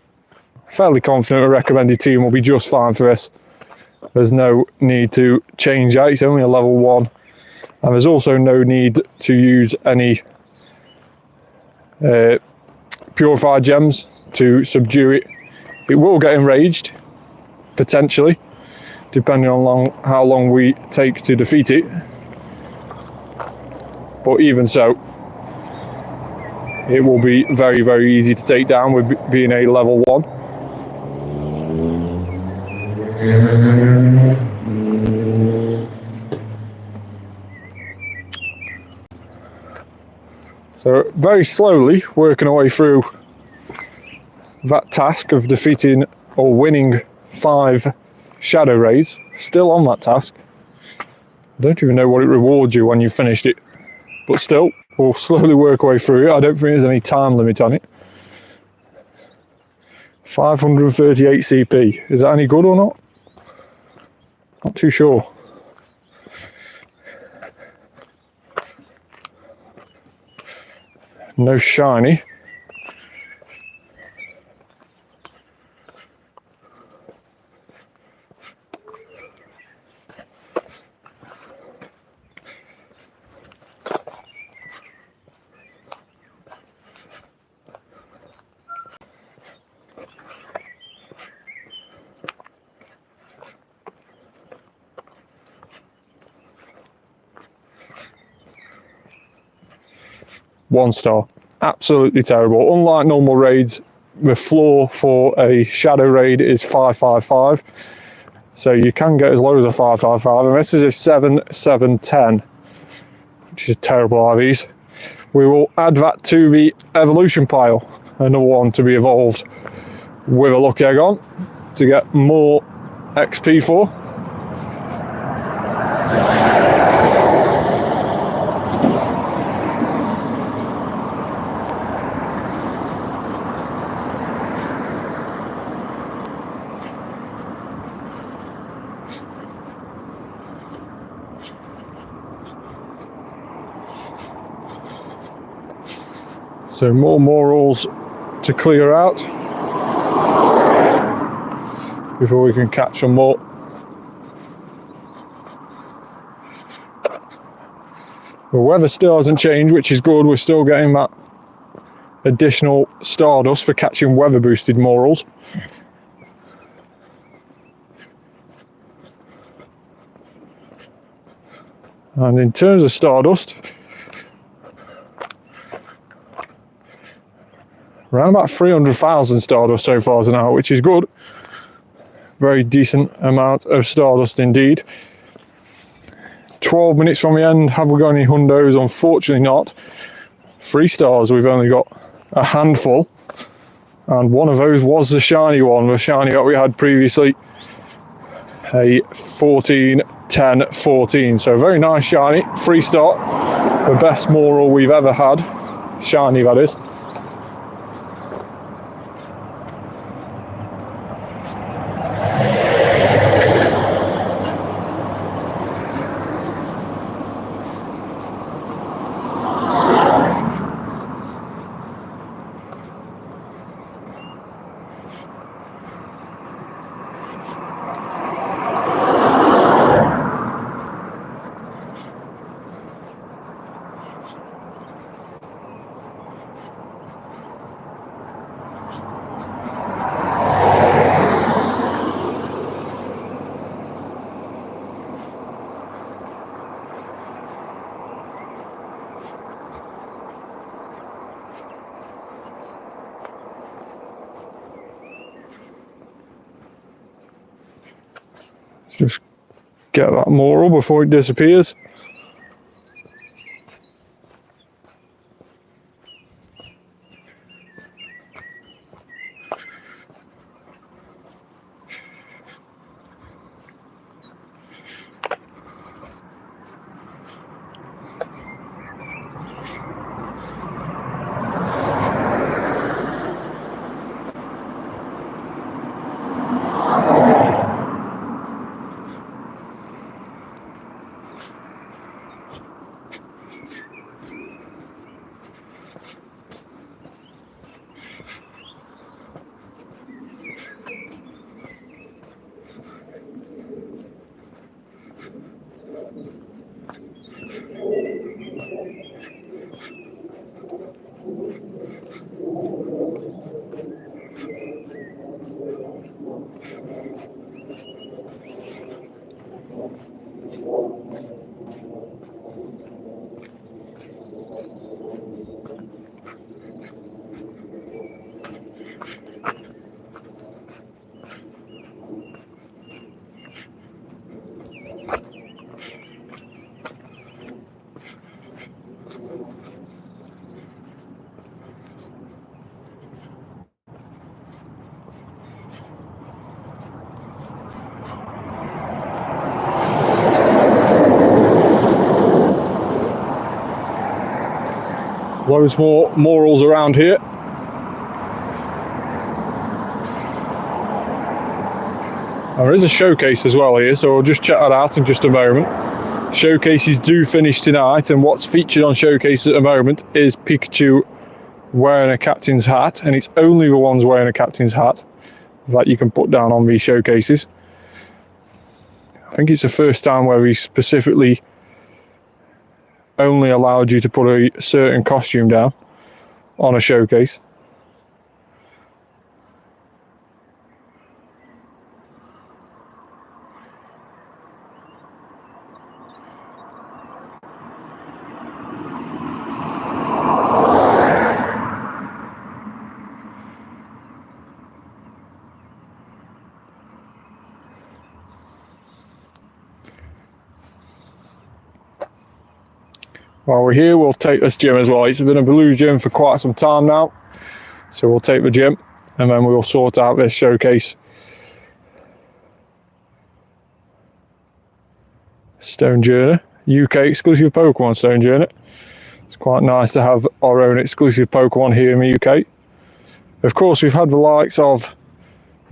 fairly confident a recommended team will be just fine for this. There's no need to change that. It's only a level 1 And there's also no need to use any purified gems to subdue it. It will get enraged, potentially, depending on how long we take to defeat it. But even so, it will be very, very easy to take down with being a level 1. So very slowly working our way through that task of defeating or winning 5 shadow rays. Still on that task. I don't even know what it rewards you when you've finished it, but still, we'll slowly work our way through it. I don't think there's any time limit on it. 538 CP. Is that any good or not? Not too sure. No shiny. One star. Absolutely terrible. Unlike normal raids, the floor for a shadow raid is 555. So you can get as low as a 555, and this is a 7710, which is terrible IVs. We will add that to the evolution pile, another one to be evolved with a lucky egg on to get more XP for. So more Morells to clear out before we can catch some more. The weather still hasn't changed, which is good. We're still getting that additional Stardust for catching weather boosted Morells. And in terms of Stardust, around about 300,000 Stardust so far now, which is good. Very decent amount of Stardust indeed. 12 minutes from the end. Have we got any hundos? Unfortunately not. 3 stars, we've only got a handful. And one of those was the shiny one, the shiny that we had previously. A 14, 10, 14. So very nice shiny. 3-star. The best Morelull we've ever had. Shiny, that is. Just get that Morelull before it disappears. Loads more Morells around here. There is a showcase as well here, so we'll just check that out in just a moment. Showcases do finish tonight, and what's featured on showcase at the moment is Pikachu wearing a captain's hat, and it's only the ones wearing a captain's hat that you can put down on these showcases. I think it's the first time where we specifically only allowed you to put a certain costume down on a showcase. While we're here, we'll take this gym as well. It's been a blue gym for quite some time now, so we'll take the gym and then we'll sort out this showcase. Stone Journey, UK exclusive Pokemon Stone Journey. It's quite nice to have our own exclusive Pokemon here in the UK. Of course, we've had the likes of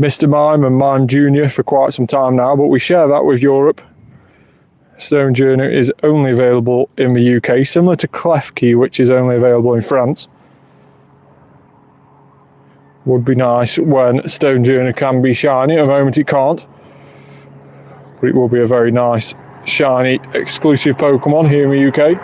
Mr. Mime and Mime Jr. for quite some time now, but we share that with Europe. Stone Journey is only available in the UK, similar to Klefki, which is only available in France. Would be nice when Stone Journey can be shiny. At the moment it can't, but it will be a very nice shiny exclusive Pokemon here in the UK.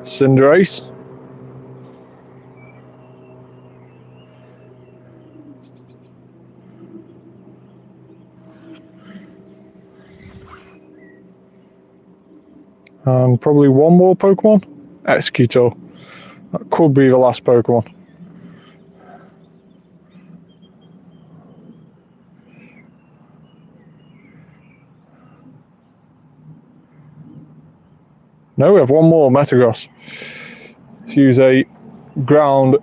Cinderace. And probably one more Pokemon. Executor. That could be the last Pokemon. No, we have one more, Metagross. Let's use a ground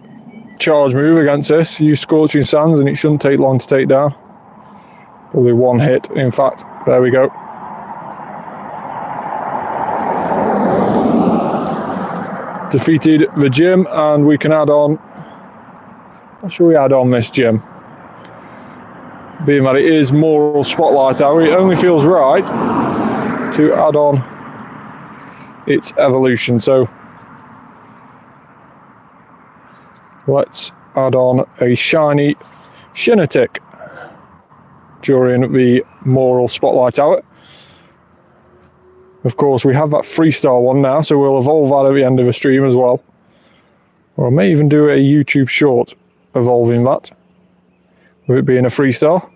charge move against this. Use Scorching Sands and it shouldn't take long to take down. Probably one hit, in fact. There we go. Defeated the gym, and we can add on... What should we add on this gym? Being that it is Morelull Spotlight Hour, it only feels right to add on its evolution. So let's add on a shiny Shinnetic during the Morelull Spotlight Hour. Of course, we have that 3-star one now, so we'll evolve that at the end of the stream as well. Or I may even do a YouTube short evolving that, with it being a 3-star.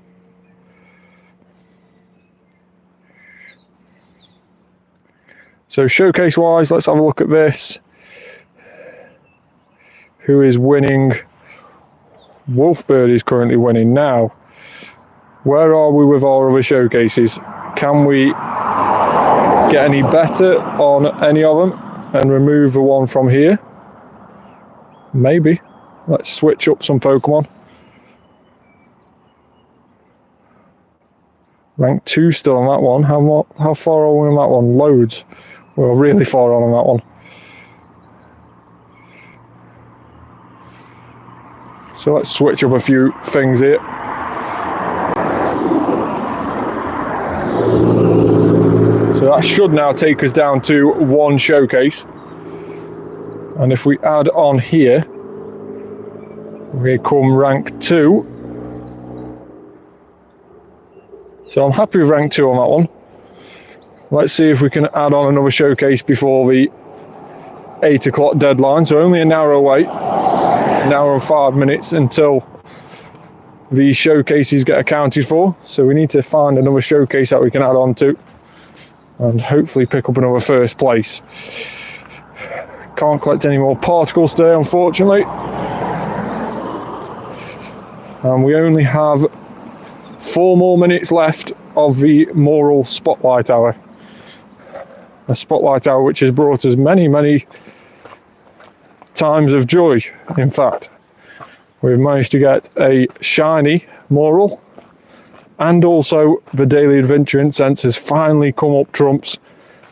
So showcase wise, let's have a look at this. Who is winning? Wolfbird is currently winning now. Where are we with our other showcases? Can we get any better on any of them and remove the one from here? Maybe. Let's switch up some Pokemon. Rank 2 still on that one. How far are we on that one? Loads. We're really far on that one. So let's switch up a few things here. So that should now take us down to one showcase. And if we add on here, we come rank 2. So I'm happy with rank 2 on that one. Let's see if we can add on another showcase before the 8 o'clock deadline. So only an hour away, an hour and 5 minutes until the showcases get accounted for. So we need to find another showcase that we can add on to and hopefully pick up another first place. Can't collect any more particles today, unfortunately. And we only have 4 more minutes left of the Morelull Spotlight Hour. A Spotlight Hour which has brought us many, many times of joy, in fact. We've managed to get a shiny Morelull, and also the daily adventure Incense has finally come up trumps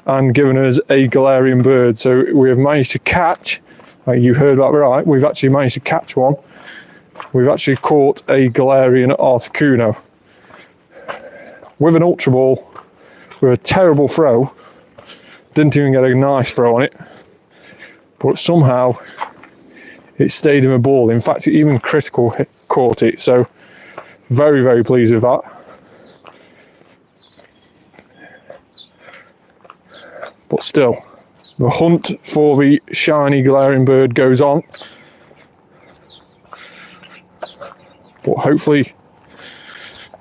and given us a Galarian bird. So we have managed to catch, you heard that right, we've actually managed to catch one. We've actually caught a Galarian Articuno with an Ultra Ball, with a terrible throw. Didn't even get a nice throw on it, but somehow it stayed in the ball. In fact, it even critical caught it, so very, very pleased with that. But still, the hunt for the shiny Galarian bird goes on. But hopefully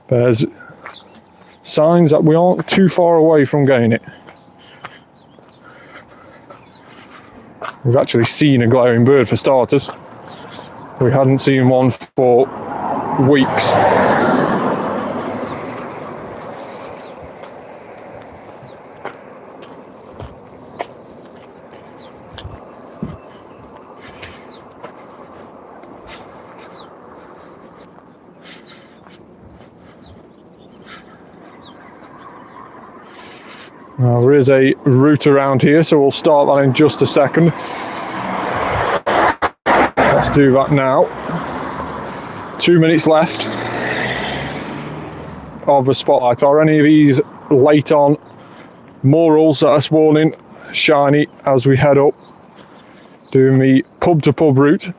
there's signs that we aren't too far away from getting it. We've actually seen a Galarian bird for starters. We hadn't seen one for weeks. Now, there is a route around here, so we'll start that in just a second. Let's do that now. 2 minutes left of the spotlight. Are any of these late on Morells that are spawning shiny as we head up, doing the pub to pub route?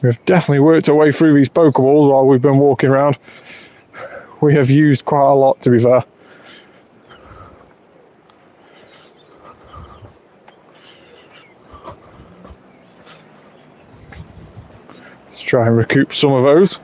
We've definitely worked our way through these Pokeballs while we've been walking around. We have used quite a lot, to be fair. Let's try and recoup some of those.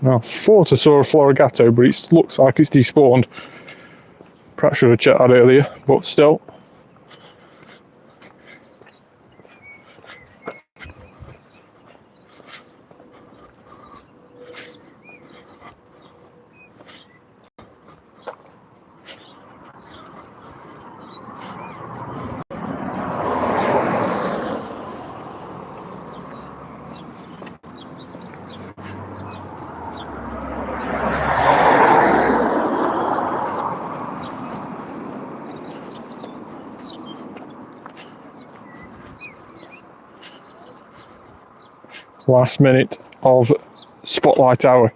Now, thought I saw a Florigato, but it looks like it's despawned. Perhaps should have checked that earlier, but still. Last minute of Spotlight Hour.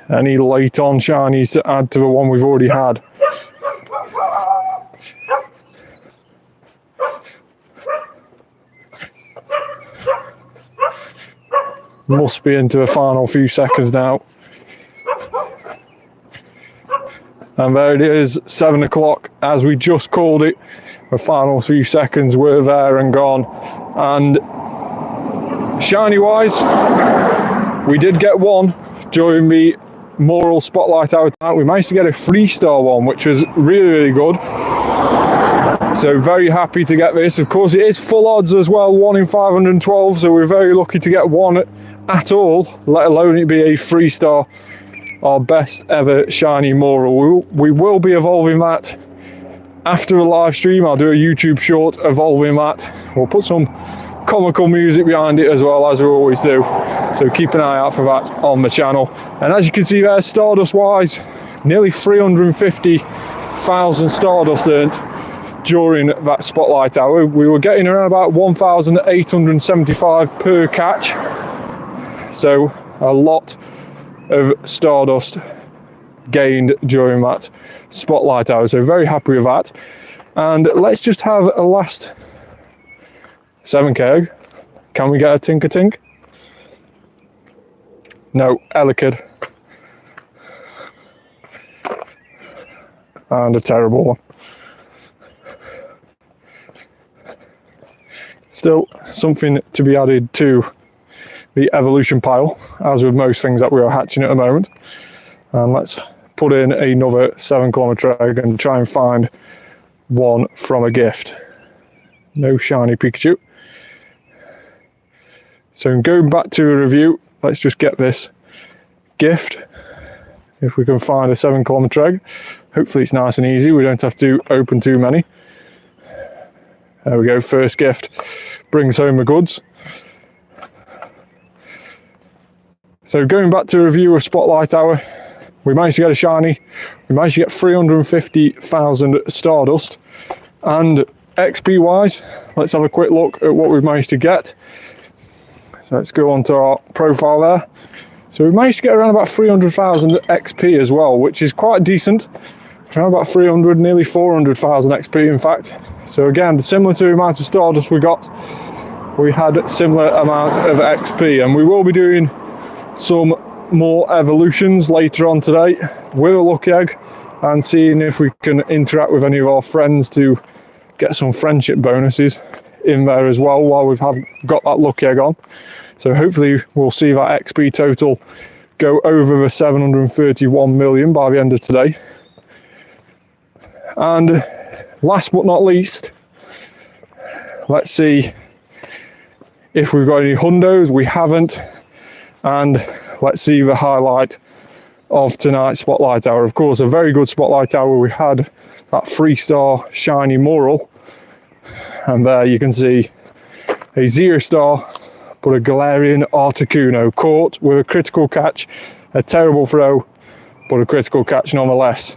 Any late on shinies to add to the one we've already had? Must be into the final few seconds now. And there it is, 7 o'clock, as we just called it. The final few seconds were there and gone. And shiny wise, we did get one during the Morelull Spotlight Hour. We managed to get a 3-star one, which was really, really good. So very happy to get this. Of course, it is full odds as well, 1 in 512. So we're very lucky to get one at all, let alone it be a 3-star, our best ever shiny Morelull. We will be evolving that after the live stream. I'll do a YouTube short evolving that. We'll put some comical music behind it as well, as we always do, so keep an eye out for that on the channel. And as you can see there, Stardust wise, nearly 350,000 Stardust earned during that Spotlight Hour. We were getting around about 1,875 per catch, so a lot of Stardust gained during that Spotlight Hour, so very happy with that. And let's just have a last 7k. Can we get a Tinker Tink? No, Elekid. And a terrible one. Still something to be added to the evolution pile, as with most things that we are hatching at the moment. And let's put in another 7-kilometer egg and try and find one from a gift. No shiny Pikachu. So going back to a review, let's just get this gift. If we can find a 7-kilometer egg, hopefully it's nice and easy. We don't have to open too many. There we go, first gift brings home the goods. So going back to a review of Spotlight Hour, we managed to get a shiny. We managed to get 350,000 Stardust. And XP wise, let's have a quick look at what we've managed to get. So let's go on to our profile there. So we managed to get around about 300,000 XP as well, which is quite decent. Around about 300, nearly 400,000 XP in fact. So again, similar to the amount of Stardust we got, we had similar amount of XP, and we will be doing some more evolutions later on today with a lucky egg and seeing if we can interact with any of our friends to get some friendship bonuses in there as well while we've got that lucky egg on. So hopefully we'll see that XP total go over the 731 million by the end of today. And last but not least, let's see if we've got any hundos. We haven't. And let's see the highlight of tonight's Spotlight Hour. Of course, a very good Spotlight Hour. We had that 3-star shiny Morelull. And there you can see a 0-star, but a Galarian Articuno caught with a critical catch. A terrible throw, but a critical catch nonetheless.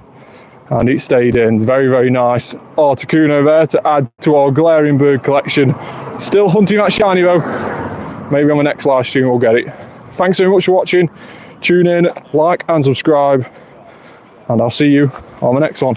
And it stayed in. Very, very nice Articuno there to add to our Galarian bird collection. Still hunting that shiny though. Maybe on the next live stream we'll get it. Thanks so much for watching. Tune in, like and subscribe, and I'll see you on the next one.